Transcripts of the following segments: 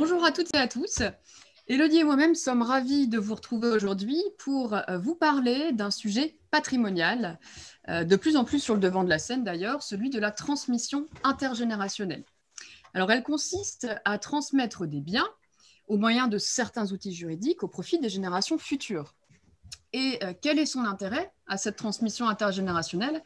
Bonjour à toutes et à tous. Élodie et moi-même sommes ravis de vous retrouver aujourd'hui pour vous parler d'un sujet patrimonial, de plus en plus sur le devant de la scène d'ailleurs, celui de la transmission intergénérationnelle. Alors elle consiste à transmettre des biens au moyen de certains outils juridiques au profit des générations futures. Et quel est son intérêt à cette transmission intergénérationnelle?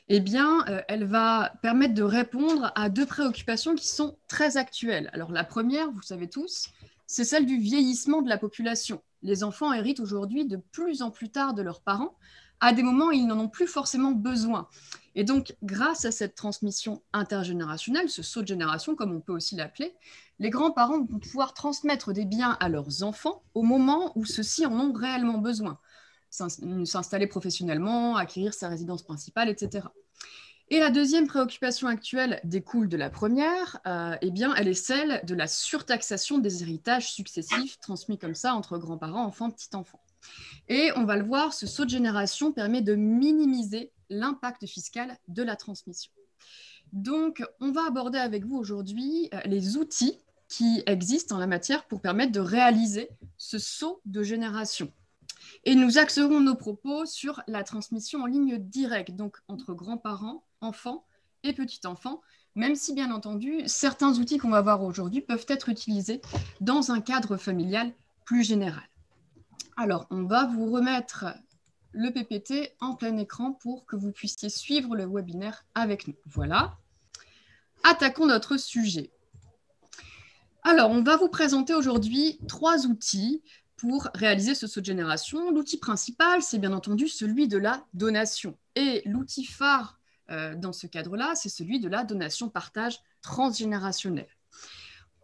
Eh bien, elle va permettre de répondre à deux préoccupations qui sont très actuelles. Alors la première, vous savez tous, c'est celle du vieillissement de la population. Les enfants héritent aujourd'hui de plus en plus tard de leurs parents, à des moments où ils n'en ont plus forcément besoin. Et donc, grâce à cette transmission intergénérationnelle, ce saut de génération, comme on peut aussi l'appeler, les grands-parents vont pouvoir transmettre des biens à leurs enfants au moment où ceux-ci en ont réellement besoin. S'installer professionnellement, acquérir sa résidence principale, etc. Et la deuxième préoccupation actuelle découle de la première, eh bien, elle est celle de la surtaxation des héritages successifs transmis comme ça entre grands-parents, enfants, petits-enfants. Et on va le voir, ce saut de génération permet de minimiser l'impact fiscal de la transmission. Donc, on va aborder avec vous aujourd'hui les outils qui existent en la matière pour permettre de réaliser ce saut de génération. Et nous axerons nos propos sur la transmission en ligne directe, donc entre grands-parents, enfants et petits-enfants, même si, bien entendu, certains outils qu'on va voir aujourd'hui peuvent être utilisés dans un cadre familial plus général. Alors, on va vous remettre le PPT en plein écran pour que vous puissiez suivre le webinaire avec nous. Voilà. Attaquons notre sujet. Alors, on va vous présenter aujourd'hui 3 outils pour réaliser ce saut de génération. L'outil principal, c'est bien entendu celui de la donation. Et l'outil phare dans ce cadre-là, c'est celui de la donation-partage transgénérationnelle.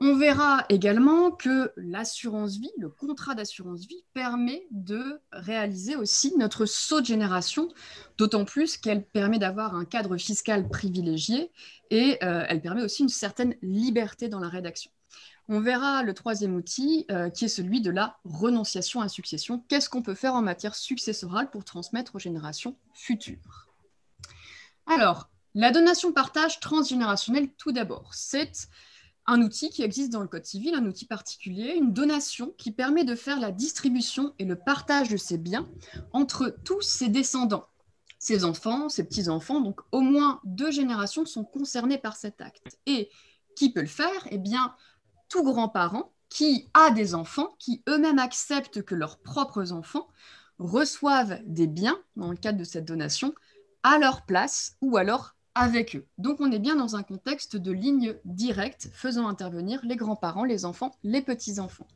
On verra également que l'assurance vie, le contrat d'assurance vie, permet de réaliser aussi notre saut de génération, d'autant plus qu'elle permet d'avoir un cadre fiscal privilégié et elle permet aussi une certaine liberté dans la rédaction. On verra le troisième outil qui est celui de la renonciation à succession. Qu'est-ce qu'on peut faire en matière successorale pour transmettre aux générations futures? Alors, la donation-partage transgénérationnelle, tout d'abord, c'est un outil qui existe dans le Code civil, un outil particulier, une donation qui permet de faire la distribution et le partage de ses biens entre tous ses descendants. Ses enfants, ses petits-enfants, donc au moins 2 générations sont concernées par cet acte. Et qui peut le faire? Eh bien, tout grand-parent qui a des enfants, qui eux-mêmes acceptent que leurs propres enfants reçoivent des biens, dans le cadre de cette donation, à leur place ou alors avec eux. Donc on est bien dans un contexte de ligne directe faisant intervenir les grands-parents, les enfants, les petits-enfants.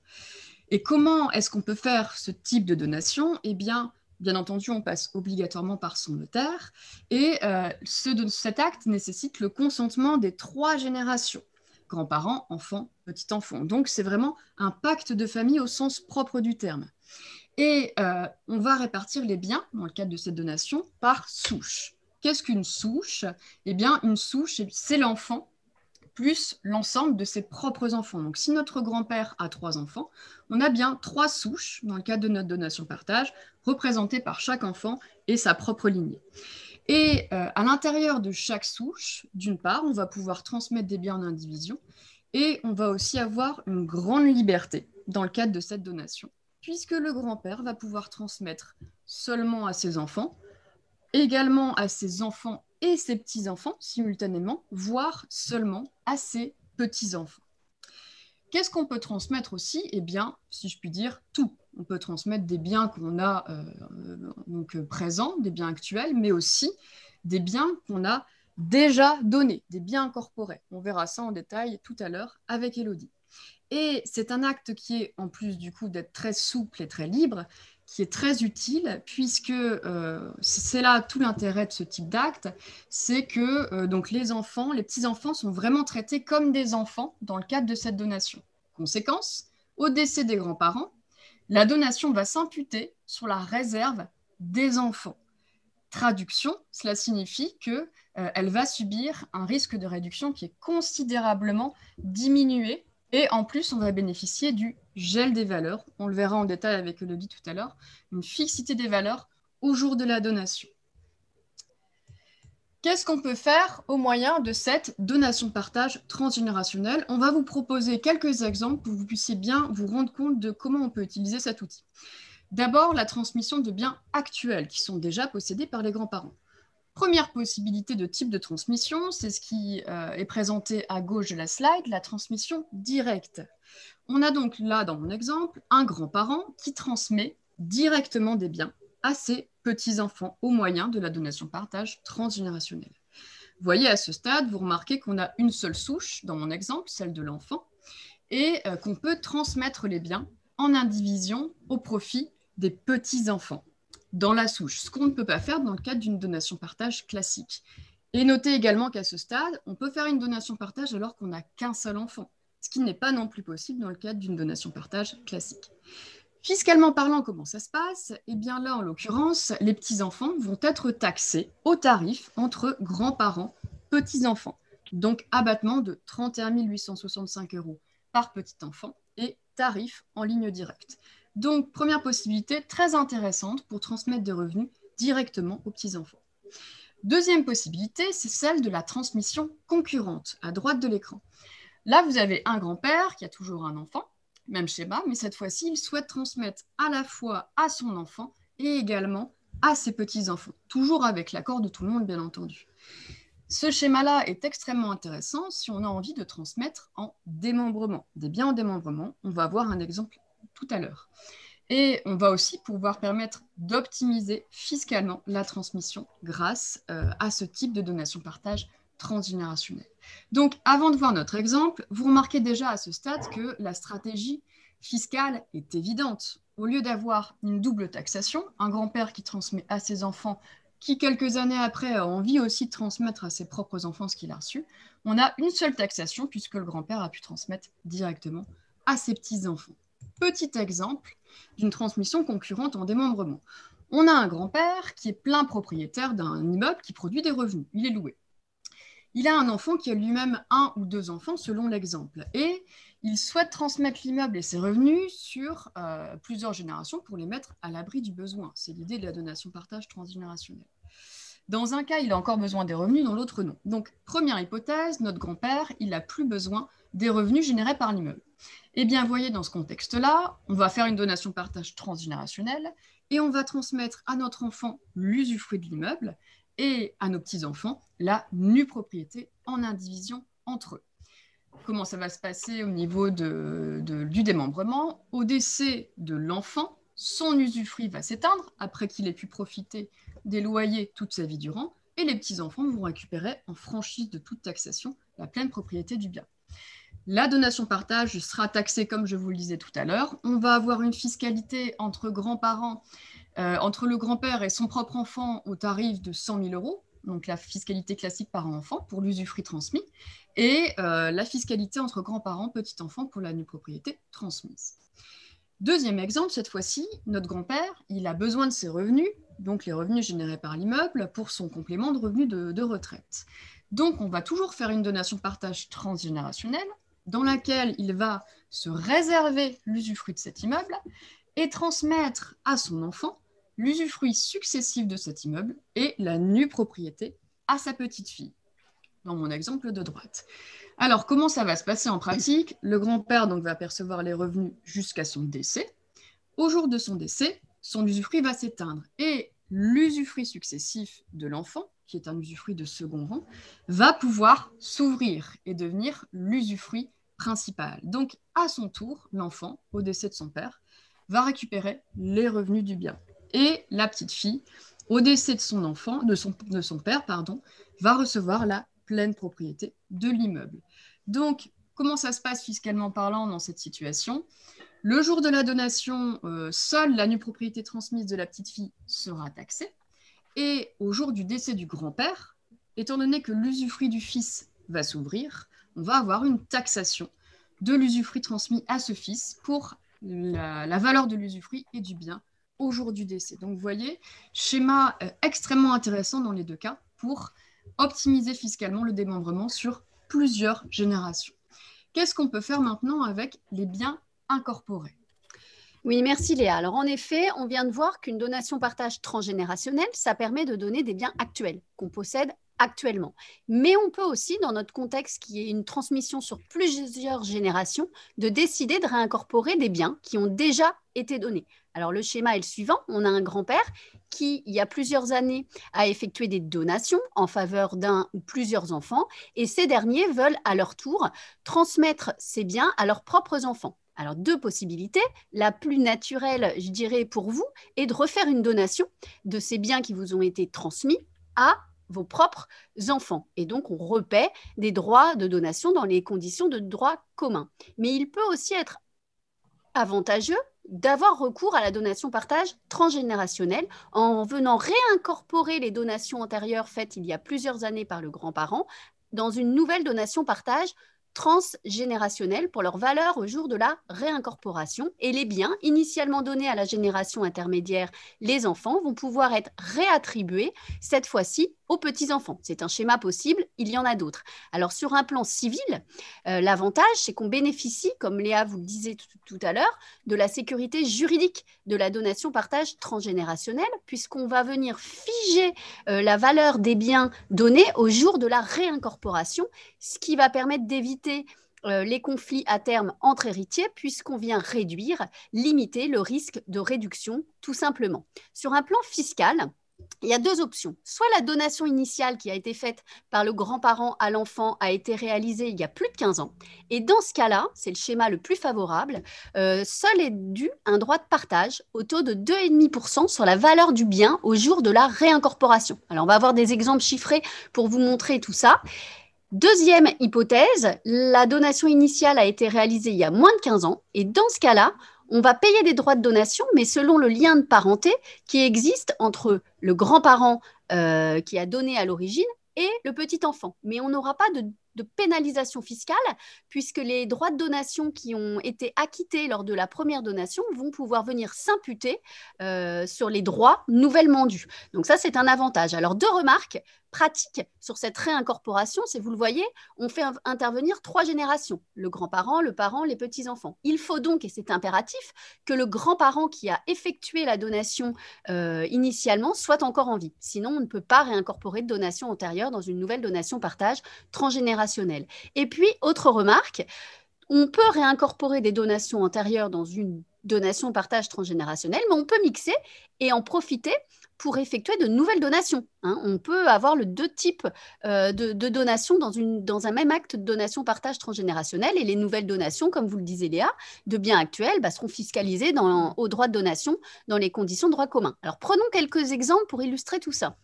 Et comment est-ce qu'on peut faire ce type de donation? Eh bien, bien entendu, on passe obligatoirement par son notaire et cet acte nécessite le consentement des 3 générations. Grands-parents, enfants, petits-enfants. Donc, c'est vraiment un pacte de famille au sens propre du terme. Et on va répartir les biens, dans le cadre de cette donation, par souche. Qu'est-ce qu'une souche? Eh bien, une souche, c'est l'enfant plus l'ensemble de ses propres enfants. Donc, si notre grand-père a 3 enfants, on a bien 3 souches, dans le cadre de notre donation-partage, représentées par chaque enfant et sa propre lignée. Et à l'intérieur de chaque souche, d'une part, on va pouvoir transmettre des biens en indivision et on va aussi avoir une grande liberté dans le cadre de cette donation, puisque le grand-père va pouvoir transmettre seulement à ses enfants, également à ses enfants et ses petits-enfants simultanément, voire seulement à ses petits-enfants. Qu'est-ce qu'on peut transmettre aussi? Eh bien, si je puis dire, tout. On peut transmettre des biens qu'on a présents, des biens actuels, mais aussi des biens qu'on a déjà donnés, des biens incorporés. On verra ça en détail tout à l'heure avec Élodie. Et c'est un acte qui est, en plus du coup d'être très souple et très libre, qui est très utile, puisque c'est là tout l'intérêt de ce type d'acte, c'est que donc les enfants, les petits-enfants sont vraiment traités comme des enfants dans le cadre de cette donation. Conséquence, au décès des grands-parents, la donation va s'imputer sur la réserve des enfants. Traduction, cela signifie qu'elle va subir un risque de réduction qui est considérablement diminué. Et en plus, on va bénéficier du gel des valeurs. On le verra en détail avec Élodie tout à l'heure. Une fixité des valeurs au jour de la donation. Qu'est-ce qu'on peut faire au moyen de cette donation-partage transgénérationnelle? On va vous proposer quelques exemples pour que vous puissiez bien vous rendre compte de comment on peut utiliser cet outil. D'abord, la transmission de biens actuels qui sont déjà possédés par les grands-parents. Première possibilité de type de transmission, c'est ce qui est présenté à gauche de la slide, la transmission directe. On a donc là, dans mon exemple, un grand-parent qui transmet directement des biens à ses petits-enfants au moyen de la donation-partage transgénérationnelle. Vous voyez, à ce stade, vous remarquez qu'on a une seule souche, dans mon exemple, celle de l'enfant, et qu'on peut transmettre les biens en indivision au profit des petits-enfants dans la souche, ce qu'on ne peut pas faire dans le cadre d'une donation-partage classique. Et notez également qu'à ce stade, on peut faire une donation-partage alors qu'on n'a qu'un seul enfant, ce qui n'est pas non plus possible dans le cadre d'une donation-partage classique. Fiscalement parlant, comment ça se passe? Eh bien là, en l'occurrence, les petits-enfants vont être taxés au tarif entre grands-parents, petits-enfants. Donc, abattement de 31 865 € par petit-enfant et tarif en ligne directe. Donc, première possibilité très intéressante pour transmettre des revenus directement aux petits-enfants. Deuxième possibilité, c'est celle de la transmission concurrente, à droite de l'écran. Là, vous avez un grand-père qui a toujours un enfant, même schéma, mais cette fois-ci, il souhaite transmettre à la fois à son enfant et également à ses petits-enfants, toujours avec l'accord de tout le monde, bien entendu. Ce schéma-là est extrêmement intéressant si on a envie de transmettre en démembrement, des biens en démembrement. On va voir un exemple tout à l'heure. Et on va aussi pouvoir permettre d'optimiser fiscalement la transmission grâce à ce type de donation-partage transgénérationnelle. Donc, avant de voir notre exemple, vous remarquez déjà à ce stade que la stratégie fiscale est évidente. Au lieu d'avoir une double taxation, un grand-père qui transmet à ses enfants, qui quelques années après a envie aussi de transmettre à ses propres enfants ce qu'il a reçu, on a une seule taxation puisque le grand-père a pu transmettre directement à ses petits-enfants. Petit exemple d'une transmission concurrente en démembrement. On a un grand-père qui est plein propriétaire d'un immeuble qui produit des revenus. Il est loué. Il a un enfant qui a lui-même un ou deux enfants selon l'exemple. Et il souhaite transmettre l'immeuble et ses revenus sur plusieurs générations pour les mettre à l'abri du besoin. C'est l'idée de la donation-partage transgénérationnelle. Dans un cas, il a encore besoin des revenus, dans l'autre, non. Donc, première hypothèse, notre grand-père, il n'a plus besoin des revenus générés par l'immeuble. Eh bien, vous voyez, dans ce contexte-là, on va faire une donation-partage transgénérationnelle et on va transmettre à notre enfant l'usufruit de l'immeuble et à nos petits-enfants la nue propriété en indivision entre eux. Comment ça va se passer au niveau du démembrement? Au décès de l'enfant, son usufruit va s'éteindre après qu'il ait pu profiter des loyers toute sa vie durant et les petits-enfants vont récupérer en franchise de toute taxation la pleine propriété du bien. La donation-partage sera taxée comme je vous le disais tout à l'heure. On va avoir une fiscalité entre grands-parents, entre le grand-père et son propre enfant au tarif de 100 000 €, donc la fiscalité classique parent-enfant pour l'usufruit transmis, et la fiscalité entre grands-parents, petits-enfants pour la nue propriété transmise. Deuxième exemple, cette fois-ci, notre grand-père, il a besoin de ses revenus, donc les revenus générés par l'immeuble, pour son complément de revenus de retraite. Donc, on va toujours faire une donation-partage transgénérationnelle dans laquelle il va se réserver l'usufruit de cet immeuble et transmettre à son enfant l'usufruit successif de cet immeuble et la nue propriété à sa petite fille, dans mon exemple de droite. Alors, comment ça va se passer en pratique? Le grand-père donc va percevoir les revenus jusqu'à son décès. Au jour de son décès, son usufruit va s'éteindre et l'usufruit successif de l'enfant, qui est un usufruit de second rang, va pouvoir s'ouvrir et devenir l'usufruit principal. Donc, à son tour, l'enfant, au décès de son père, va récupérer les revenus du bien. Et la petite fille, au décès de son enfant, de son père, va recevoir la pleine propriété de l'immeuble. Donc, comment ça se passe fiscalement parlant dans cette situation? Le jour de la donation, seule la nue propriété transmise de la petite fille sera taxée. Et au jour du décès du grand-père, étant donné que l'usufruit du fils va s'ouvrir, on va avoir une taxation de l'usufruit transmis à ce fils pour la valeur de l'usufruit et du bien au jour du décès. Donc, vous voyez, schéma extrêmement intéressant dans les deux cas pour optimiser fiscalement le démembrement sur plusieurs générations. Qu'est-ce qu'on peut faire maintenant avec les biens incorporés? Oui, merci Léa. Alors en effet, on vient de voir qu'une donation-partage transgénérationnelle, ça permet de donner des biens actuels qu'on possède actuellement. Mais on peut aussi, dans notre contexte qui est une transmission sur plusieurs générations, de décider de réincorporer des biens qui ont déjà été donnés. Alors, le schéma est le suivant. On a un grand-père qui, il y a plusieurs années, a effectué des donations en faveur d'un ou plusieurs enfants et ces derniers veulent à leur tour transmettre ces biens à leurs propres enfants. Alors, deux possibilités. La plus naturelle, je dirais, pour vous, est de refaire une donation de ces biens qui vous ont été transmis à vos propres enfants. Et donc, on repaie des droits de donation dans les conditions de droit commun. Mais il peut aussi être avantageux d'avoir recours à la donation-partage transgénérationnelle en venant réincorporer les donations antérieures faites il y a plusieurs années par le grand-parent dans une nouvelle donation-partage transgénérationnelle pour leur valeur au jour de la réincorporation. Et les biens initialement donnés à la génération intermédiaire, les enfants, vont pouvoir être réattribués, cette fois-ci, aux petits-enfants. C'est un schéma possible, il y en a d'autres. Alors, sur un plan civil, l'avantage, c'est qu'on bénéficie, comme Léa vous le disait tout à l'heure, de la sécurité juridique de la donation-partage transgénérationnelle, puisqu'on va venir figer la valeur des biens donnés au jour de la réincorporation, ce qui va permettre d'éviter les conflits à terme entre héritiers, puisqu'on vient réduire, limiter le risque de réduction, tout simplement. Sur un plan fiscal, il y a deux options. Soit la donation initiale qui a été faite par le grand-parent à l'enfant a été réalisée il y a plus de 15 ans. Et dans ce cas-là, c'est le schéma le plus favorable, seul est dû un droit de partage au taux de 2,5% sur la valeur du bien au jour de la réincorporation. Alors, on va avoir des exemples chiffrés pour vous montrer tout ça. Deuxième hypothèse, la donation initiale a été réalisée il y a moins de 15 ans. Et dans ce cas-là, on va payer des droits de donation, mais selon le lien de parenté qui existe entre le grand-parent qui a donné à l'origine et le petit enfant. Mais on n'aura pas de pénalisation fiscale puisque les droits de donation qui ont été acquittés lors de la première donation vont pouvoir venir s'imputer sur les droits nouvellement dus. Donc ça, c'est un avantage. Alors, deux remarques pratiques sur cette réincorporation, c'est, vous le voyez, on fait intervenir 3 générations, le grand-parent, le parent, les petits-enfants. Il faut donc, et c'est impératif, que le grand-parent qui a effectué la donation initialement soit encore en vie. Sinon, on ne peut pas réincorporer de donation antérieure dans une nouvelle donation-partage transgénérationnelle. Et puis, autre remarque, on peut réincorporer des donations antérieures dans une donation-partage transgénérationnelle, mais on peut mixer et en profiter pour effectuer de nouvelles donations. On peut avoir le deux types de donations dans un même acte de donation-partage transgénérationnel et les nouvelles donations, comme vous le disiez Léa, de biens actuels seront fiscalisées au droit de donation dans les conditions de droit commun. Alors prenons quelques exemples pour illustrer tout ça.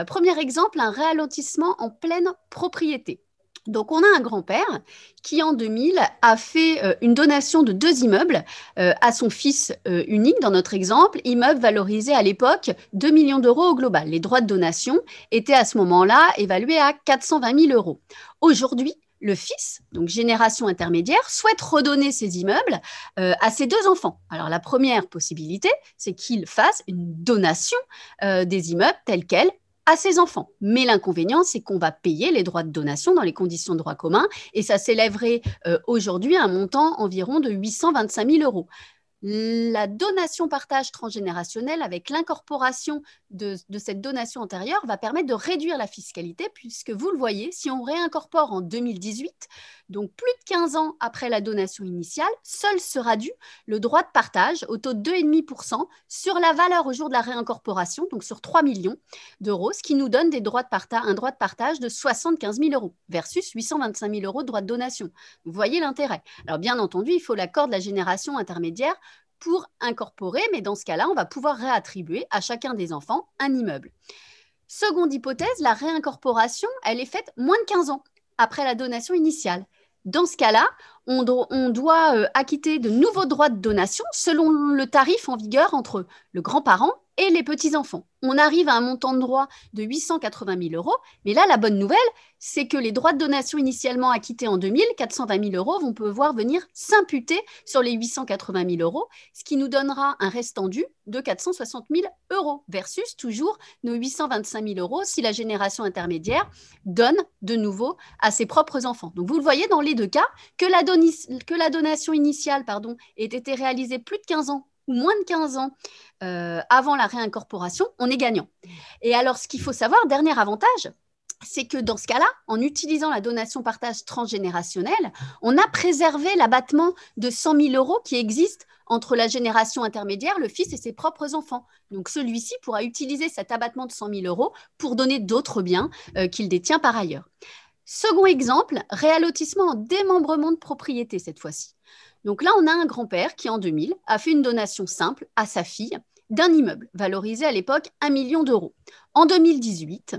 Premier exemple, un ralentissement en pleine propriété. Donc, on a un grand-père qui, en 2000, a fait une donation de 2 immeubles à son fils unique, dans notre exemple, immeuble valorisé à l'époque 2 millions d'euros au global. Les droits de donation étaient à ce moment-là évalués à 420 000 euros. Aujourd'hui, le fils, donc génération intermédiaire, souhaite redonner ces immeubles à ses 2 enfants. Alors, la première possibilité, c'est qu'il fasse une donation des immeubles tels quels à ses enfants. Mais l'inconvénient, c'est qu'on va payer les droits de donation dans les conditions de droit commun et ça s'élèverait aujourd'hui à un montant environ de 825 000 euros. La donation-partage transgénérationnelle avec l'incorporation de cette donation antérieure va permettre de réduire la fiscalité puisque vous le voyez, si on réincorpore en 2018, donc plus de 15 ans après la donation initiale, seul sera dû le droit de partage au taux de 2,5% sur la valeur au jour de la réincorporation, donc sur 3 millions d'euros, ce qui nous donne un droit de partage de 75 000 euros versus 825 000 euros de droit de donation. Vous voyez l'intérêt. Alors bien entendu, il faut l'accord de la génération intermédiaire pour incorporer, mais dans ce cas-là, on va pouvoir réattribuer à chacun des enfants un immeuble. Seconde hypothèse, la réincorporation, elle est faite moins de 15 ans après la donation initiale. Dans ce cas-là, on doit acquitter de nouveaux droits de donation selon le tarif en vigueur entre le grand-parent et les petits-enfants. On arrive à un montant de droit de 880 000 euros, mais là, la bonne nouvelle, c'est que les droits de donation initialement acquittés en 2000, 420 000 euros, vont pouvoir venir s'imputer sur les 880 000 euros, ce qui nous donnera un restant dû de 460 000 euros, versus toujours nos 825 000 euros si la génération intermédiaire donne de nouveau à ses propres enfants. Donc, vous le voyez dans les deux cas, que la donation initiale ait été réalisée plus de 15 ans ou moins de 15 ans avant la réincorporation, on est gagnant. Et alors, ce qu'il faut savoir, dernier avantage, c'est que dans ce cas-là, en utilisant la donation-partage transgénérationnelle, on a préservé l'abattement de 100 000 euros qui existe entre la génération intermédiaire, le fils et ses propres enfants. Donc, celui-ci pourra utiliser cet abattement de 100 000 euros pour donner d'autres biens qu'il détient par ailleurs. Second exemple, réallotissement en démembrement de propriété cette fois-ci. Donc là, on a un grand-père qui, en 2000, a fait une donation simple à sa fille d'un immeuble valorisé à l'époque 1 million d'euros. En 2018,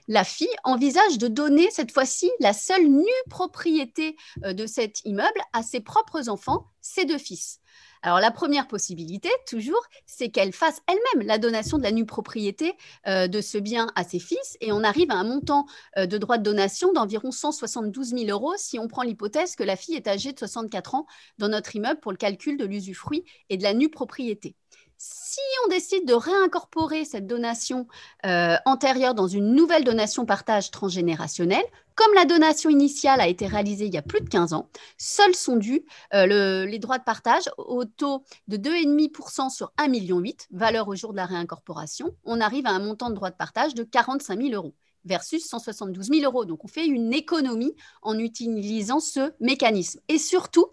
la fille envisage de donner cette fois-ci la seule nue propriété de cet immeuble à ses propres enfants, ses 2 fils. Alors, la première possibilité, toujours, c'est qu'elle fasse elle-même la donation de la nue propriété de ce bien à ses fils et on arrive à un montant de droit de donation d'environ 172 000 euros si on prend l'hypothèse que la fille est âgée de 64 ans dans notre immeuble pour le calcul de l'usufruit et de la nue propriété. Si on décide de réincorporer cette donation antérieure dans une nouvelle donation partage transgénérationnelle, comme la donation initiale a été réalisée il y a plus de 15 ans, seuls sont dus les droits de partage au taux de 2,5% sur 1,8 million, valeur au jour de la réincorporation. On arrive à un montant de droits de partage de 45 000 euros versus 172 000 euros. Donc, on fait une économie en utilisant ce mécanisme. Et surtout,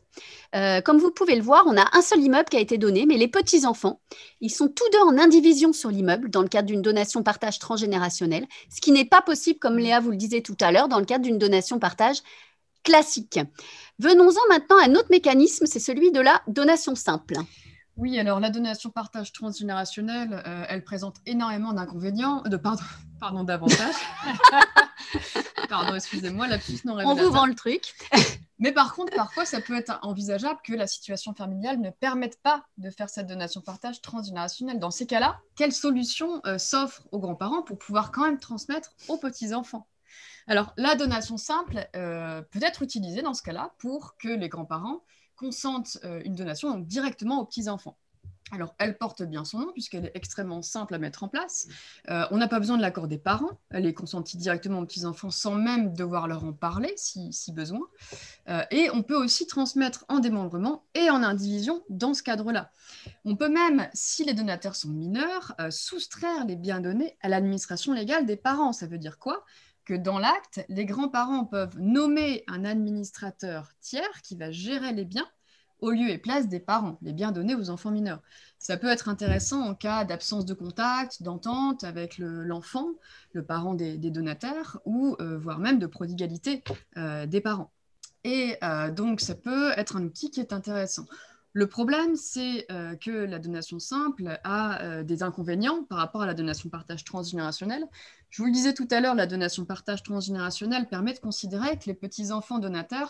comme vous pouvez le voir, on a un seul immeuble qui a été donné, mais les petits-enfants, ils sont tous deux en indivision sur l'immeuble dans le cadre d'une donation partage transgénérationnelle, ce qui n'est pas possible, comme Léa vous le disait tout à l'heure, dans le cadre d'une donation partage classique. Venons-en maintenant à un autre mécanisme, c'est celui de la donation simple. Oui, alors la donation partage transgénérationnelle, elle présente énormément d'inconvénients, d'avantages. Pardon, excusez-moi, lapsus non révélateur. On vous vend le truc. Mais par contre, parfois, ça peut être envisageable que la situation familiale ne permette pas de faire cette donation partage transgénérationnelle. Dans ces cas-là, quelle solution s'offre aux grands-parents pour pouvoir quand même transmettre aux petits-enfants? Alors, la donation simple peut être utilisée dans ce cas-là pour que les grands-parents consentent une donation donc, directement aux petits-enfants. Alors, elle porte bien son nom puisqu'elle est extrêmement simple à mettre en place. On n'a pas besoin de l'accord des parents. Elle est consentie directement aux petits-enfants sans même devoir leur en parler si besoin. Et on peut aussi transmettre en démembrement et en indivision dans ce cadre-là. On peut même, si les donataires sont mineurs, soustraire les biens donnés à l'administration légale des parents. Ça veut dire quoi? Que dans l'acte, les grands-parents peuvent nommer un administrateur tiers qui va gérer les biens au lieu et place des parents, les biens donnés aux enfants mineurs. Ça peut être intéressant en cas d'absence de contact, d'entente avec l'enfant, le parent des donataires, ou voire même de prodigalité des parents. Et donc, ça peut être un outil qui est intéressant. Le problème, c'est que la donation simple a des inconvénients par rapport à la donation partage transgénérationnelle. Je vous le disais tout à l'heure, la donation partage transgénérationnelle permet de considérer que les petits-enfants donataires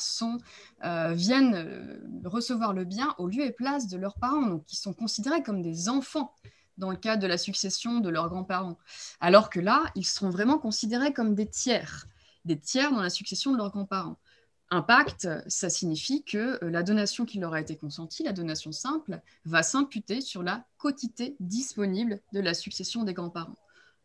viennent recevoir le bien au lieu et place de leurs parents, donc ils sont considérés comme des enfants dans le cadre de la succession de leurs grands-parents. Alors que là, ils seront vraiment considérés comme des tiers dans la succession de leurs grands-parents. Un pacte, ça signifie que la donation qui leur a été consentie, la donation simple, va s'imputer sur la quotité disponible de la succession des grands-parents.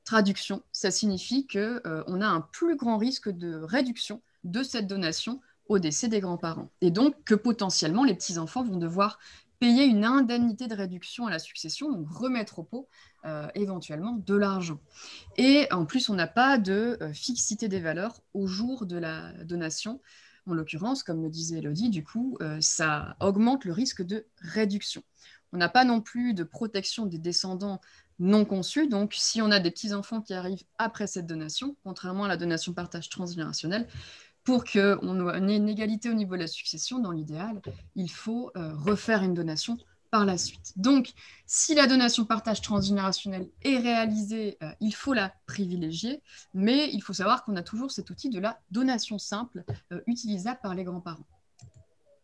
Traduction, ça signifie qu'on a un plus grand risque de réduction de cette donation au décès des grands-parents. Et donc que potentiellement, les petits-enfants vont devoir payer une indemnité de réduction à la succession, donc remettre au pot éventuellement de l'argent. Et en plus, on n'a pas de fixité des valeurs au jour de la donation. En l'occurrence, comme le disait Elodie, du coup, ça augmente le risque de réduction. On n'a pas non plus de protection des descendants non conçus. Donc, si on a des petits-enfants qui arrivent après cette donation, contrairement à la donation partage transgénérationnelle, pour qu'on ait une égalité au niveau de la succession, dans l'idéal, il faut refaire une donation par la suite. Donc, si la donation partage transgénérationnelle est réalisée, il faut la privilégier, mais il faut savoir qu'on a toujours cet outil de la donation simple utilisable par les grands-parents.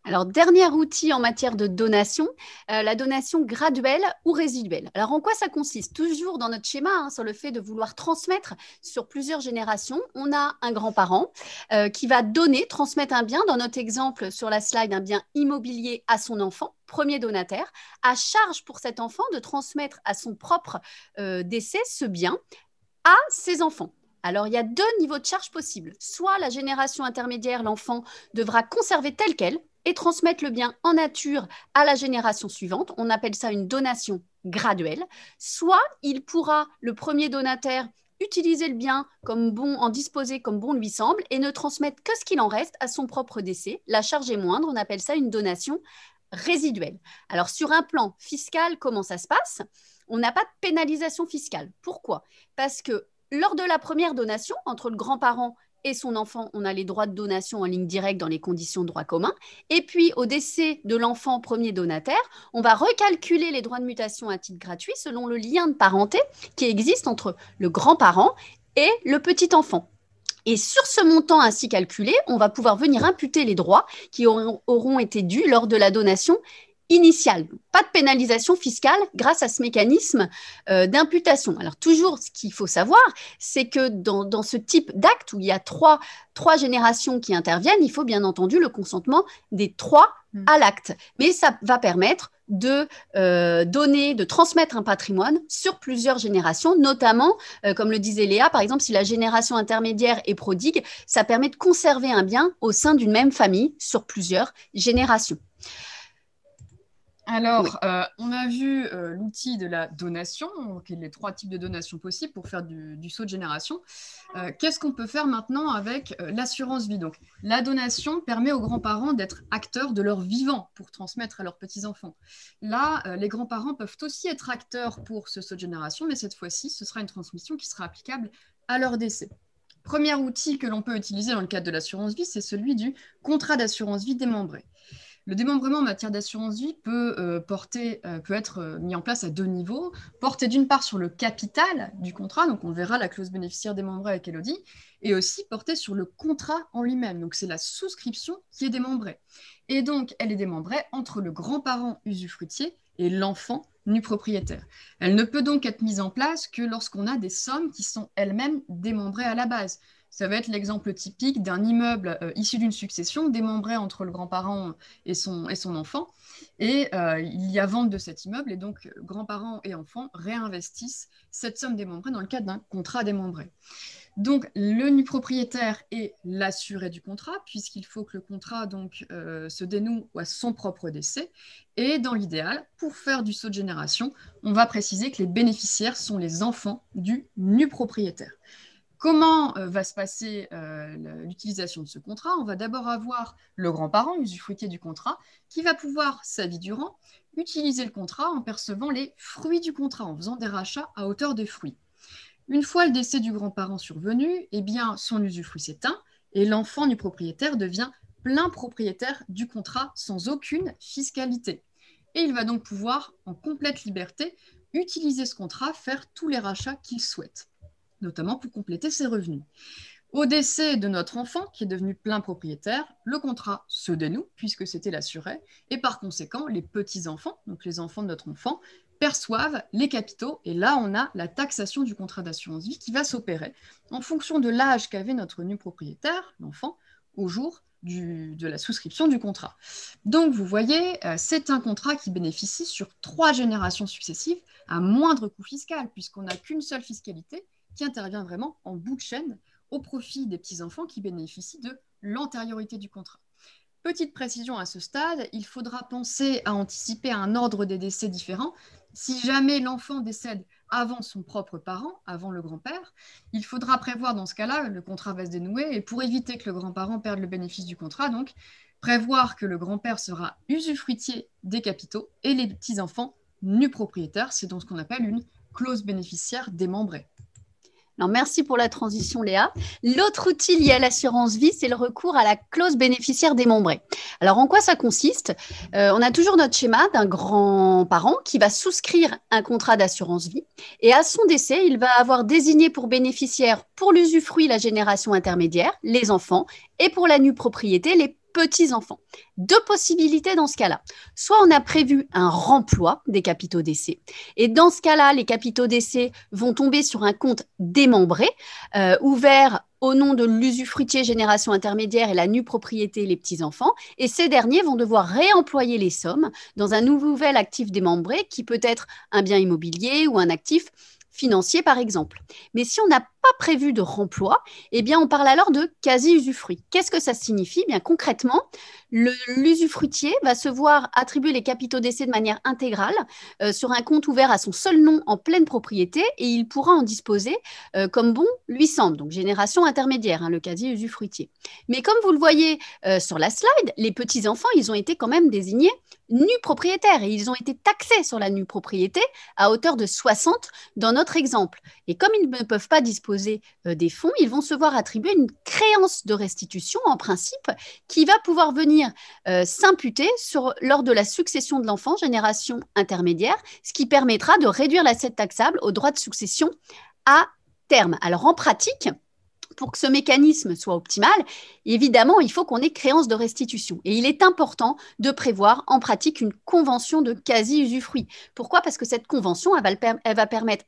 Alors, dernier outil en matière de donation, la donation graduelle ou résiduelle. Alors, en quoi ça consiste? Toujours dans notre schéma, sur le fait de vouloir transmettre sur plusieurs générations. On a un grand-parent qui va transmettre un bien, dans notre exemple sur la slide, un bien immobilier à son enfant, premier donataire, à charge pour cet enfant de transmettre à son propre décès ce bien à ses enfants. Alors, il y a 2 niveaux de charge possibles. Soit la génération intermédiaire, l'enfant, devra conserver tel quel et transmettre le bien en nature à la génération suivante. On appelle ça une donation graduelle. Soit il pourra, le premier donataire, utiliser le bien en disposer comme bon lui semble et ne transmettre que ce qu'il en reste à son propre décès. La charge est moindre, on appelle ça une donation résiduelle. Alors, sur un plan fiscal, comment ça se passe? On n'a pas de pénalisation fiscale. Pourquoi? Parce que lors de la première donation, entre le grand-parent et son enfant, on a les droits de donation en ligne directe dans les conditions de droit commun. Et puis, au décès de l'enfant premier donataire, on va recalculer les droits de mutation à titre gratuit selon le lien de parenté qui existe entre le grand-parent et le petit-enfant. Et sur ce montant ainsi calculé, on va pouvoir venir imputer les droits qui auront été dus lors de la donation initiale. Pas de pénalisation fiscale grâce à ce mécanisme d'imputation. Alors toujours, ce qu'il faut savoir, c'est que dans ce type d'acte où il y a trois générations qui interviennent, il faut bien entendu le consentement des trois à l'acte. Mais ça va permettre de transmettre un patrimoine sur plusieurs générations, notamment, comme le disait Léa, par exemple, si la génération intermédiaire est prodigue, ça permet de conserver un bien au sein d'une même famille sur plusieurs générations. Alors, oui. On a vu l'outil de la donation, donc les 3 types de donations possibles pour faire du saut de génération. Qu'est-ce qu'on peut faire maintenant avec l'assurance vie? Donc, la donation permet aux grands-parents d'être acteurs de leur vivant pour transmettre à leurs petits-enfants. Là, les grands-parents peuvent aussi être acteurs pour ce saut de génération, mais cette fois-ci, ce sera une transmission qui sera applicable à leur décès. Premier outil que l'on peut utiliser dans le cadre de l'assurance vie, c'est celui du contrat d'assurance vie démembré. Le démembrement en matière d'assurance vie peut être mis en place à 2 niveaux. Porté d'une part sur le capital du contrat, donc on verra la clause bénéficiaire démembrée avec Élodie, et aussi porté sur le contrat en lui-même. Donc c'est la souscription qui est démembrée. Et donc elle est démembrée entre le grand-parent usufruitier et l'enfant nu propriétaire. Elle ne peut donc être mise en place que lorsqu'on a des sommes qui sont elles-mêmes démembrées à la base. Ça va être l'exemple typique d'un immeuble issu d'une succession démembré entre le grand-parent et son enfant. Et il y a vente de cet immeuble et donc grands-parents et enfants réinvestissent cette somme démembrée dans le cadre d'un contrat démembré. Donc, le nu propriétaire est l'assuré du contrat, puisqu'il faut que le contrat se dénoue à son propre décès. Et dans l'idéal, pour faire du saut de génération, on va préciser que les bénéficiaires sont les enfants du nu propriétaire. Comment va se passer l'utilisation de ce contrat? On va d'abord avoir le grand-parent, usufruitier du contrat, qui va pouvoir, sa vie durant, utiliser le contrat en percevant les fruits du contrat, en faisant des rachats à hauteur des fruits. Une fois le décès du grand-parent survenu, eh bien, son usufruit s'éteint et l'enfant du propriétaire devient plein propriétaire du contrat sans aucune fiscalité. Et il va donc pouvoir, en complète liberté, utiliser ce contrat, faire tous les rachats qu'il souhaite, notamment pour compléter ses revenus. Au décès de notre enfant, qui est devenu plein propriétaire, le contrat se dénoue, puisque c'était l'assuré, et par conséquent, les petits-enfants, donc les enfants de notre enfant, perçoivent les capitaux, et là, on a la taxation du contrat d'assurance vie qui va s'opérer en fonction de l'âge qu'avait notre nu propriétaire, l'enfant, au jour de la souscription du contrat. Donc, vous voyez, c'est un contrat qui bénéficie sur 3 générations successives à moindre coût fiscal, puisqu'on n'a qu'une seule fiscalité qui intervient vraiment en bout de chaîne au profit des petits-enfants qui bénéficient de l'antériorité du contrat. Petite précision à ce stade, il faudra penser à anticiper un ordre des décès différents. Si jamais l'enfant décède avant son propre parent, avant le grand-père, il faudra prévoir dans ce cas-là, le contrat va se dénouer, et pour éviter que le grand-parent perde le bénéfice du contrat, donc prévoir que le grand-père sera usufruitier des capitaux et les petits-enfants nus propriétaires. C'est donc ce qu'on appelle une clause bénéficiaire démembrée. Alors, merci pour la transition, Léa. L'autre outil lié à l'assurance vie, c'est le recours à la clause bénéficiaire démembrée. Alors, en quoi ça consiste? On a toujours notre schéma d'un grand-parent qui va souscrire un contrat d'assurance vie et à son décès, il va avoir désigné pour bénéficiaire pour l'usufruit la génération intermédiaire, les enfants, et pour la nue propriété, les petits-enfants. 2 possibilités dans ce cas-là. Soit on a prévu un remploi des capitaux décès, et dans ce cas-là, les capitaux décès vont tomber sur un compte démembré, ouvert au nom de l'usufruitier génération intermédiaire et la nue propriété, les petits-enfants, et ces derniers vont devoir réemployer les sommes dans un nouvel actif démembré qui peut être un bien immobilier ou un actif financier par exemple. Mais si on n'a pas prévu de remploi, eh bien on parle alors de quasi-usufruit. Qu'est-ce que ça signifie? Bien concrètement, l'usufruitier va se voir attribuer les capitaux d'essai de manière intégrale sur un compte ouvert à son seul nom en pleine propriété et il pourra en disposer comme bon lui semble. Donc génération intermédiaire, le quasi-usufruitier. Mais comme vous le voyez sur la slide, les petits-enfants, ils ont été quand même désignés nus propriétaires et ils ont été taxés sur la nue propriété à hauteur de 60 dans notre exemple. Et comme ils ne peuvent pas disposer des fonds, ils vont se voir attribuer une créance de restitution en principe qui va pouvoir venir s'imputer lors de la succession de l'enfant, génération intermédiaire, ce qui permettra de réduire l'assiette taxable au droit de succession à terme. Alors en pratique, pour que ce mécanisme soit optimal, évidemment, il faut qu'on ait créance de restitution. Et il est important de prévoir en pratique une convention de quasi-usufruit. Pourquoi? Parce que cette convention, elle va permettre,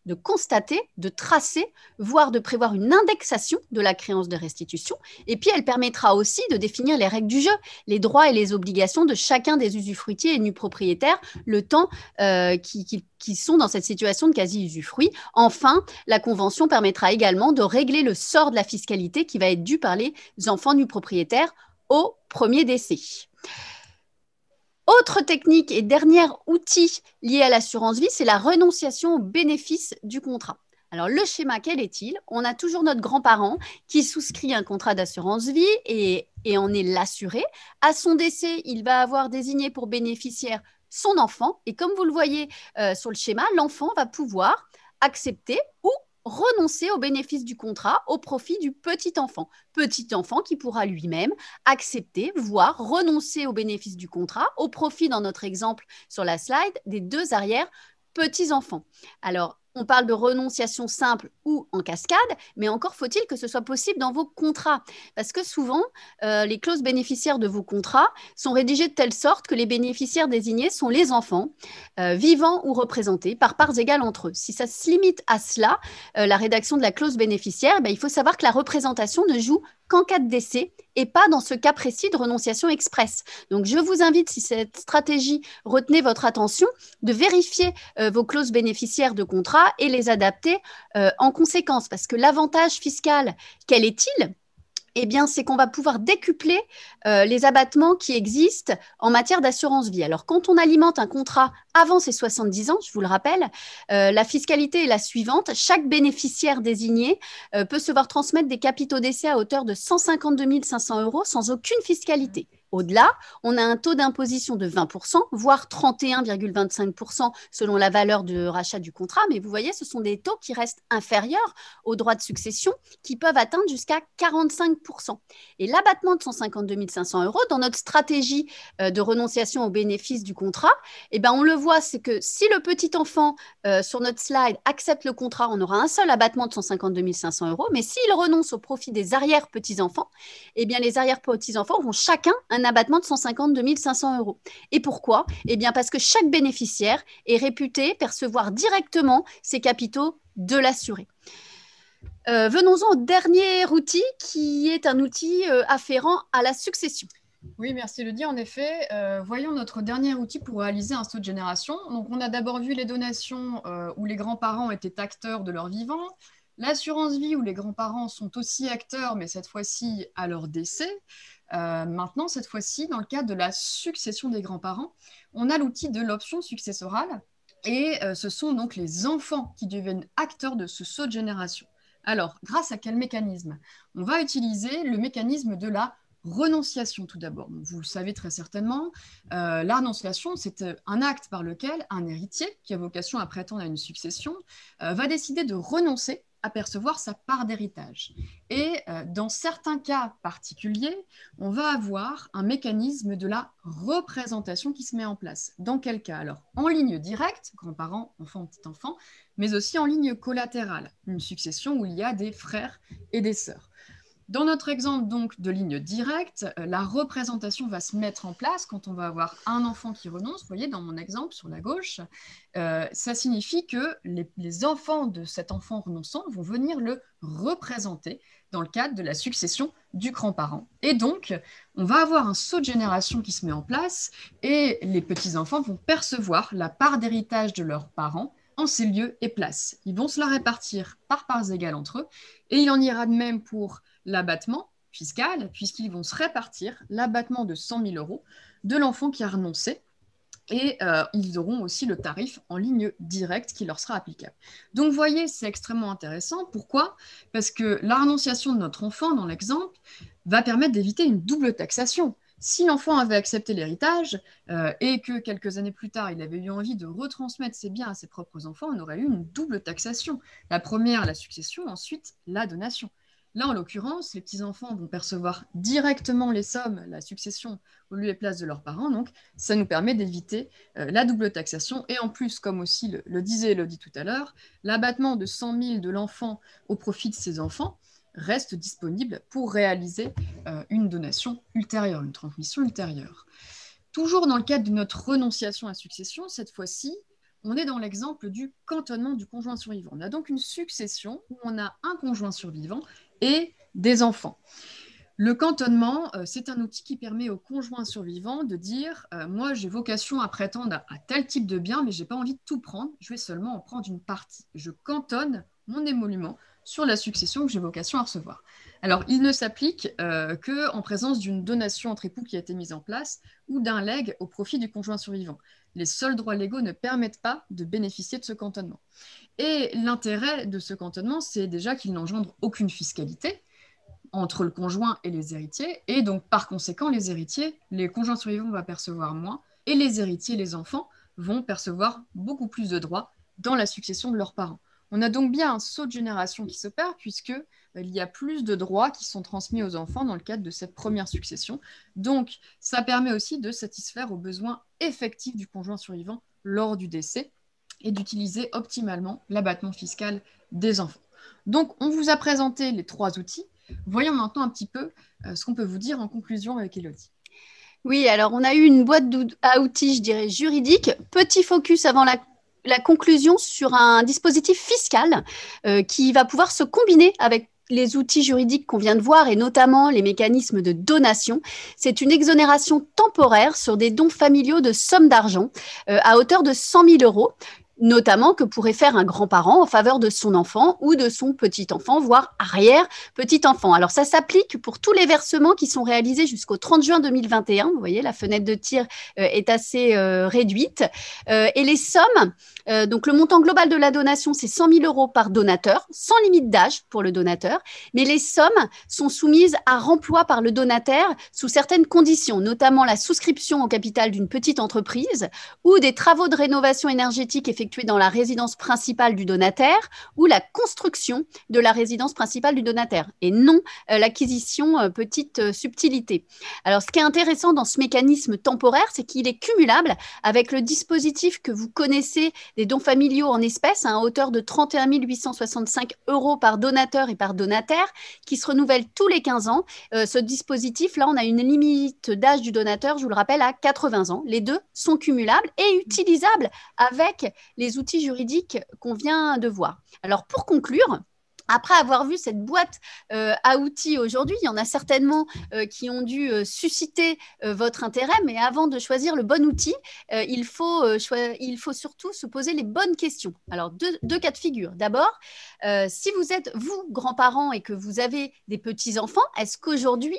de constater, de tracer, voire de prévoir une indexation de la créance de restitution. Et puis, elle permettra aussi de définir les règles du jeu, les droits et les obligations de chacun des usufruitiers et nus propriétaires, le temps qui sont dans cette situation de quasi-usufruit. Enfin, la convention permettra également de régler le sort de la fiscalité qui va être due par les enfants nus propriétaires au premier décès. Autre technique et dernier outil lié à l'assurance vie, c'est la renonciation au bénéfice du contrat. Alors, le schéma, quel est-il? On a toujours notre grand-parent qui souscrit un contrat d'assurance vie et en est l'assuré. À son décès, il va avoir désigné pour bénéficiaire son enfant. Et comme vous le voyez sur le schéma, l'enfant va pouvoir accepter ou renoncer au bénéfice du contrat au profit du petit enfant. Petit enfant qui pourra lui-même accepter, voire renoncer au bénéfice du contrat au profit, dans notre exemple sur la slide, des deux arrières petits-enfants. Alors, on parle de renonciation simple ou en cascade, mais encore faut-il que ce soit possible dans vos contrats. Parce que souvent, les clauses bénéficiaires de vos contrats sont rédigées de telle sorte que les bénéficiaires désignés sont les enfants, vivants ou représentés, par parts égales entre eux. Si ça se limite à cela, la rédaction de la clause bénéficiaire, il faut savoir que la représentation ne joue qu'en cas de décès et pas dans ce cas précis de renonciation express. Donc, je vous invite, si cette stratégie retenait votre attention, de vérifier vos clauses bénéficiaires de contrat et les adapter en conséquence. Parce que l'avantage fiscal, quel est-il? Eh bien, c'est qu'on va pouvoir décupler les abattements qui existent en matière d'assurance vie. Alors, quand on alimente un contrat avant ses 70 ans, je vous le rappelle, la fiscalité est la suivante. Chaque bénéficiaire désigné peut se voir transmettre des capitaux d'essai à hauteur de 152 500 € sans aucune fiscalité. Au-delà, on a un taux d'imposition de 20%, voire 31,25% selon la valeur de rachat du contrat. Mais vous voyez, ce sont des taux qui restent inférieurs aux droits de succession qui peuvent atteindre jusqu'à 45%. Et l'abattement de 152 500 € dans notre stratégie de renonciation au bénéfice du contrat, on le voit, c'est que si le petit enfant sur notre slide accepte le contrat, on aura un seul abattement de 152 500 €. Mais s'il renonce au profit des arrière-petits-enfants, les arrière-petits-enfants auront chacun un abattement de 152 500 €. Et pourquoi? Parce que chaque bénéficiaire est réputé percevoir directement ses capitaux de l'assuré. Venons-en au dernier outil qui est un outil afférent à la succession. Oui, merci Elodie. En effet, voyons notre dernier outil pour réaliser un saut de génération. Donc, on a d'abord vu les donations où les grands-parents étaient acteurs de leur vivant. L'assurance vie où les grands-parents sont aussi acteurs, mais cette fois-ci à leur décès. Maintenant, cette fois-ci, dans le cadre de la succession des grands-parents, on a l'outil de l'option successorale et ce sont donc les enfants qui deviennent acteurs de ce saut de génération. Alors, grâce à quel mécanisme? On va utiliser le mécanisme de la renonciation tout d'abord. Vous le savez très certainement, la renonciation, c'est un acte par lequel un héritier qui a vocation à prétendre à une succession va décider de renoncer à percevoir sa part d'héritage. Et dans certains cas particuliers, on va avoir un mécanisme de la représentation qui se met en place. Dans quel cas? Alors, en ligne directe, grands-parents, enfants, petits-enfants, mais aussi en ligne collatérale, une succession où il y a des frères et des sœurs. Dans notre exemple donc de ligne directe, la représentation va se mettre en place quand on va avoir un enfant qui renonce. Vous voyez, dans mon exemple sur la gauche, ça signifie que les enfants de cet enfant renonçant vont venir le représenter dans le cadre de la succession du grand-parent. Et donc, on va avoir un saut de génération qui se met en place et les petits-enfants vont percevoir la part d'héritage de leurs parents en ces lieux et places. Ils vont se la répartir par parts égales entre eux, et il en ira de même pour l'abattement fiscal, puisqu'ils vont se répartir l'abattement de 100 000 euros de l'enfant qui a renoncé, et ils auront aussi le tarif en ligne directe qui leur sera applicable. Donc, vous voyez, c'est extrêmement intéressant. Pourquoi? Parce que la renonciation de notre enfant, dans l'exemple, va permettre d'éviter une double taxation. Si l'enfant avait accepté l'héritage et que quelques années plus tard, il avait eu envie de retransmettre ses biens à ses propres enfants, on aurait eu une double taxation. La première, la succession, ensuite la donation. Là, en l'occurrence, les petits-enfants vont percevoir directement les sommes, la succession au lieu et place de leurs parents. Donc, ça nous permet d'éviter la double taxation. Et en plus, comme aussi le disait Elodie tout à l'heure, l'abattement de 100 000 de l'enfant au profit de ses enfants reste disponible pour réaliser une donation ultérieure, une transmission ultérieure. Toujours dans le cadre de notre renonciation à succession, cette fois-ci, on est dans l'exemple du cantonnement du conjoint survivant. On a donc une succession où on a un conjoint survivant et des enfants. Le cantonnement, c'est un outil qui permet au conjoint survivant de dire moi, j'ai vocation à prétendre à tel type de bien, mais je n'ai pas envie de tout prendre, je vais seulement en prendre une partie. Je cantonne mon émolument sur la succession que j'ai vocation à recevoir. Alors, il ne s'applique qu'en présence d'une donation entre époux qui a été mise en place ou d'un legs au profit du conjoint survivant. Les seuls droits légaux ne permettent pas de bénéficier de ce cantonnement. Et l'intérêt de ce cantonnement, c'est déjà qu'il n'engendre aucune fiscalité entre le conjoint et les héritiers, et donc par conséquent, les héritiers, les conjoints survivants vont percevoir moins, et les héritiers, les enfants, vont percevoir beaucoup plus de droits dans la succession de leurs parents. On a donc bien un saut de génération qui s'opère, puisqu'il y a plus de droits qui sont transmis aux enfants dans le cadre de cette première succession. Donc, ça permet aussi de satisfaire aux besoins effectifs du conjoint survivant lors du décès et d'utiliser optimalement l'abattement fiscal des enfants. Donc, on vous a présenté les 3 outils. Voyons maintenant un petit peu ce qu'on peut vous dire en conclusion avec Elodie. Oui, alors on a eu une boîte à outils, je dirais, juridique. Petit focus avant la conclusion sur un dispositif fiscal qui va pouvoir se combiner avec les outils juridiques qu'on vient de voir et notamment les mécanismes de donation. C'est une exonération temporaire sur des dons familiaux de sommes d'argent à hauteur de 100 000 euros, notamment que pourrait faire un grand-parent en faveur de son enfant ou de son petit-enfant, voire arrière-petit-enfant. Alors, ça s'applique pour tous les versements qui sont réalisés jusqu'au 30 juin 2021. Vous voyez, la fenêtre de tir est assez réduite. Et les sommes, donc le montant global de la donation, c'est 100 000 euros par donateur, sans limite d'âge pour le donateur. Mais les sommes sont soumises à remploi par le donataire sous certaines conditions, notamment la souscription au capital d'une petite entreprise ou des travaux de rénovation énergétique effectués dans la résidence principale du donataire ou la construction de la résidence principale du donataire et non l'acquisition petite subtilité. Alors, ce qui est intéressant dans ce mécanisme temporaire, c'est qu'il est cumulable avec le dispositif que vous connaissez des dons familiaux en espèces à hauteur de 31 865 euros par donateur et par donataire qui se renouvelle tous les 15 ans. Ce dispositif-là, on a une limite d'âge du donateur, je vous le rappelle, à 80 ans. Les deux sont cumulables et utilisables avec les outils juridiques qu'on vient de voir. Alors, pour conclure, après avoir vu cette boîte à outils aujourd'hui, il y en a certainement qui ont dû susciter votre intérêt, mais avant de choisir le bon outil, il faut surtout se poser les bonnes questions. Alors, deux cas de figure. D'abord, si vous êtes, vous, grands-parents, et que vous avez des petits-enfants, est-ce qu'aujourd'hui,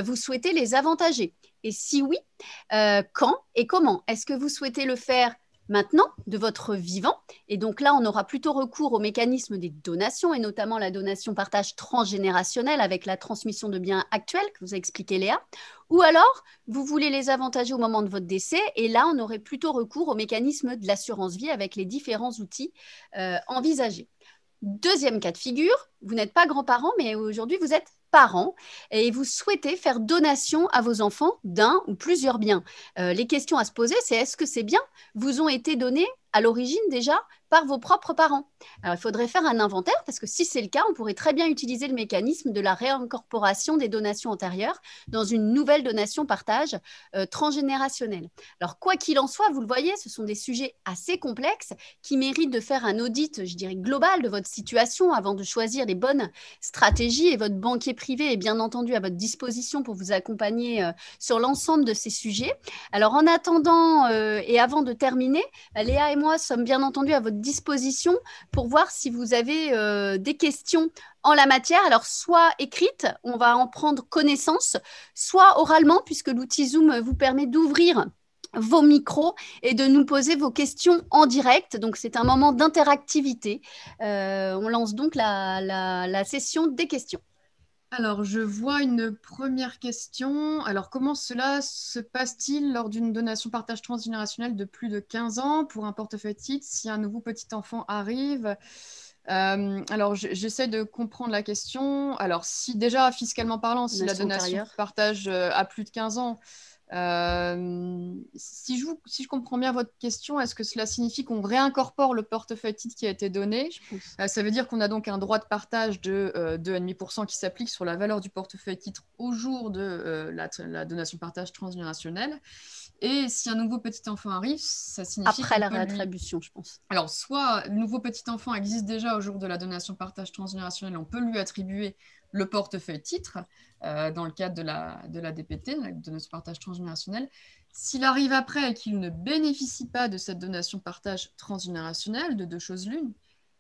vous souhaitez les avantager? Et si oui, quand et comment? Est-ce que vous souhaitez le faire maintenant de votre vivant? Et donc là, on aura plutôt recours au mécanisme des donations et notamment la donation partage transgénérationnelle avec la transmission de biens actuels que vous a expliqué Léa. Ou alors, vous voulez les avantager au moment de votre décès et là, on aurait plutôt recours au mécanisme de l'assurance vie avec les différents outils envisagés. Deuxième cas de figure, vous n'êtes pas grands-parents, mais aujourd'hui, vous êtes parents et vous souhaitez faire donation à vos enfants d'un ou plusieurs biens. Les questions à se poser, c'est est-ce que ces biens vous ont été donnés à l'origine déjà par vos propres parents? Alors, il faudrait faire un inventaire parce que si c'est le cas, on pourrait très bien utiliser le mécanisme de la réincorporation des donations antérieures dans une nouvelle donation partage transgénérationnelle. Alors, quoi qu'il en soit, vous le voyez, ce sont des sujets assez complexes qui méritent de faire un audit, je dirais, global de votre situation avant de choisir les bonnes stratégies et votre banquier privé est bien entendu à votre disposition pour vous accompagner sur l'ensemble de ces sujets. Alors, en attendant et avant de terminer, Léa et moi sommes bien entendu à votre votre disposition pour voir si vous avez des questions en la matière. Alors, soit écrites, on va en prendre connaissance, soit oralement, puisque l'outil Zoom vous permet d'ouvrir vos micros et de nous poser vos questions en direct. Donc, c'est un moment d'interactivité. On lance donc la session des questions. Alors, je vois une première question. Alors, comment cela se passe-t-il lors d'une donation partage transgénérationnel de plus de 15 ans pour un portefeuille titre si un nouveau petit enfant arrive? Alors, j'essaie de comprendre la question. Alors, si déjà, fiscalement parlant, si la donation partage a plus de 15 ans, si je comprends bien votre question, est-ce que cela signifie qu'on réincorpore le portefeuille titre qui a été donné? Ça veut dire qu'on a donc un droit de partage de 2,5% qui s'applique sur la valeur du portefeuille titre au jour de la donation partage transgénérationnelle. Et si un nouveau petit enfant arrive, ça signifie après la réattribution, je pense. Alors, soit le nouveau petit enfant existe déjà au jour de la donation partage transgénérationnelle, on peut lui attribuer le portefeuille titre dans le cadre de la DPT, de la donation partage transgénérationnelle. S'il arrive après et qu'il ne bénéficie pas de cette donation partage transgénérationnelle, de deux choses l'une,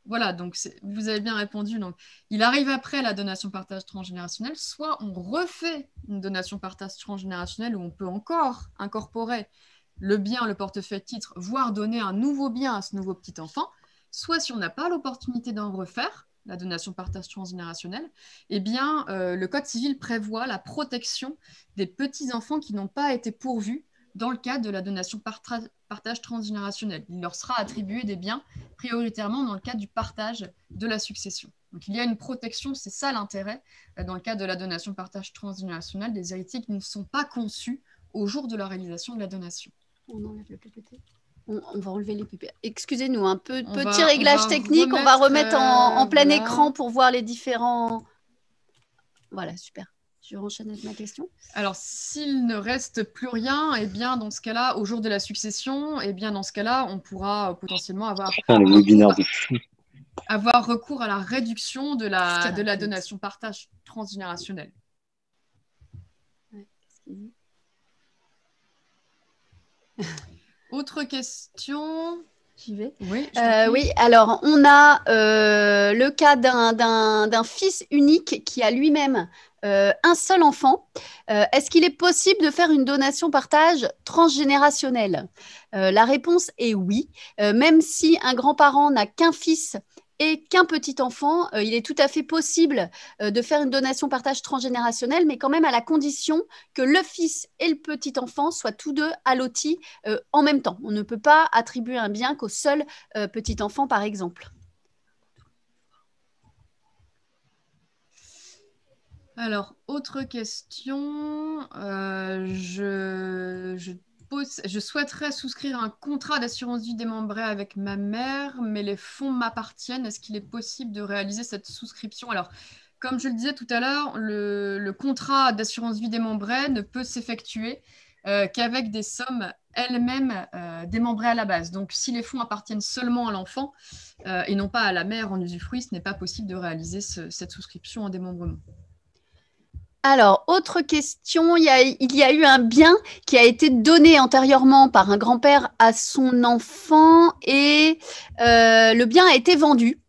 voilà, donc vous avez bien répondu. Donc, il arrive après la donation partage transgénérationnelle, soit on refait une donation partage transgénérationnelle où on peut encore incorporer le bien, le portefeuille titre, voire donner un nouveau bien à ce nouveau petit enfant, soit si on n'a pas l'opportunité d'en refaire, la donation partage transgénérationnelle, eh bien, le Code civil prévoit la protection des petits-enfants qui n'ont pas été pourvus dans le cadre de la donation partage transgénérationnelle. Il leur sera attribué des biens prioritairement dans le cadre du partage de la succession. Donc, il y a une protection, c'est ça l'intérêt, dans le cadre de la donation partage transgénérationnelle, des héritiers qui ne sont pas conçus au jour de la réalisation de la donation. On enlève le PPT. On va enlever les PPT. Excusez-nous, un petit réglage technique. On va remettre en plein écran pour voir les différents... Voilà, super. Je enchaîne avec ma question. Alors, s'il ne reste plus rien, eh bien, dans ce cas-là, au jour de la succession, eh bien, dans ce cas-là, on pourra potentiellement avoir recours à la réduction de la donation partage transgénérationnelle. Ouais, qu'est-ce qu'il dit ? Autre question. J'y vais. Oui, oui, alors on a le cas d'un fils unique qui a lui-même un seul enfant. Est-ce qu'il est possible de faire une donation partage transgénérationnelle? La réponse est oui. Même si un grand-parent n'a qu'un fils et qu'un petit enfant, il est tout à fait possible de faire une donation partage transgénérationnelle, mais quand même à la condition que le fils et le petit enfant soient tous deux allotis en même temps. On ne peut pas attribuer un bien qu'au seul petit enfant, par exemple. Alors, autre question. Je souhaiterais souscrire un contrat d'assurance vie démembrée avec ma mère, mais les fonds m'appartiennent. Est-ce qu'il est possible de réaliser cette souscription? Alors, comme je le disais tout à l'heure, le contrat d'assurance vie démembrée ne peut s'effectuer qu'avec des sommes elles-mêmes démembrées à la base. Donc, si les fonds appartiennent seulement à l'enfant et non pas à la mère en usufruit, ce n'est pas possible de réaliser cette souscription en démembrement. Alors, autre question, il y a eu un bien qui a été donné antérieurement par un grand-père à son enfant et le bien a été vendu.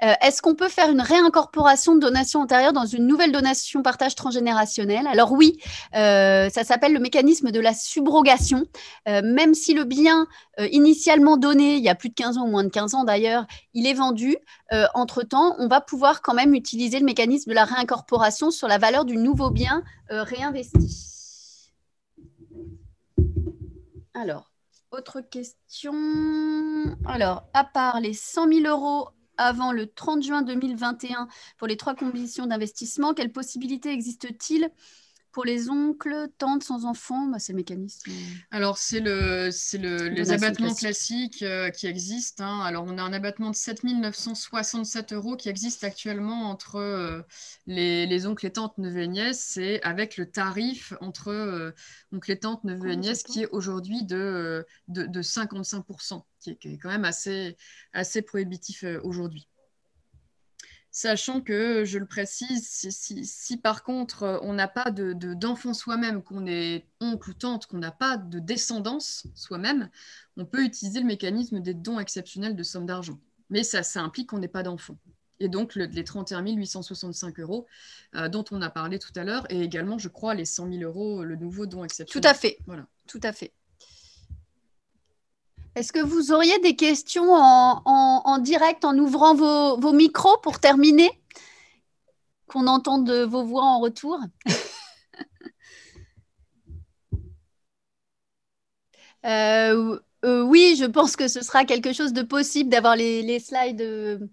Est-ce qu'on peut faire une réincorporation de donation antérieure dans une nouvelle donation partage transgénérationnelle? Alors oui, ça s'appelle le mécanisme de la subrogation. Même si le bien initialement donné, il y a plus de 15 ans ou moins de 15 ans d'ailleurs, il est vendu, entre-temps, on va pouvoir quand même utiliser le mécanisme de la réincorporation sur la valeur du nouveau bien réinvesti. Alors, autre question. Alors, à part les 100 000 € avant le 30 juin 2021 pour les 3 conditions d'investissement, quelles possibilités existe-t-il pour les oncles, tantes sans enfants? C'est le mécanisme. Alors, c'est les abattements classiques qui existent. Hein. Alors, on a un abattement de 7 967 € qui existe actuellement entre les oncles et tantes, neveux et nièces, et avec le tarif entre oncles et tantes, neveux et nièces qui est aujourd'hui de 55%, qui est quand même assez prohibitif aujourd'hui. Sachant que, je le précise, si par contre on n'a pas d'enfant soi-même, qu'on est oncle ou tante, qu'on n'a pas de descendance soi-même, on peut utiliser le mécanisme des dons exceptionnels de somme d'argent. Mais ça implique qu'on n'ait pas d'enfant. Et donc les 31 865 euros dont on a parlé tout à l'heure, et également, je crois, les 100 000 euros, le nouveau don exceptionnel. Tout à fait. Voilà. Tout à fait. Est-ce que vous auriez des questions en direct en ouvrant vos micros pour terminer? Qu'on entende vos voix en retour. Oui, je pense que ce sera quelque chose de possible d'avoir les slides.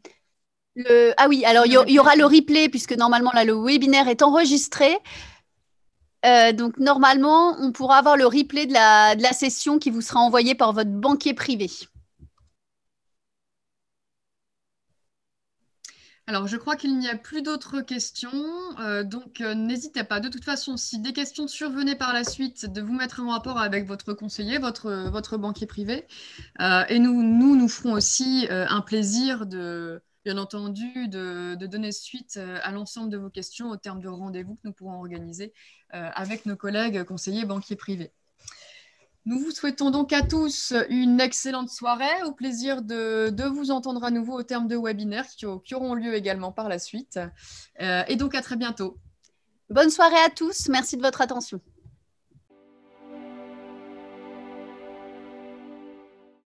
Ah oui, alors il y aura le replay puisque normalement là, le webinaire est enregistré. Donc normalement, on pourra avoir le replay de la session qui vous sera envoyé par votre banquier privé. Alors, je crois qu'il n'y a plus d'autres questions, donc n'hésitez pas. De toute façon, si des questions survenaient par la suite, de vous mettre en rapport avec votre conseiller, votre banquier privé. Et nous ferons aussi un plaisir, bien entendu, de donner suite à l'ensemble de vos questions au terme de rendez-vous que nous pourrons organiser avec nos collègues conseillers banquiers privés. Nous vous souhaitons donc à tous une excellente soirée, au plaisir de vous entendre à nouveau au terme de webinaires qui auront lieu également par la suite. Et donc à très bientôt. Bonne soirée à tous, merci de votre attention.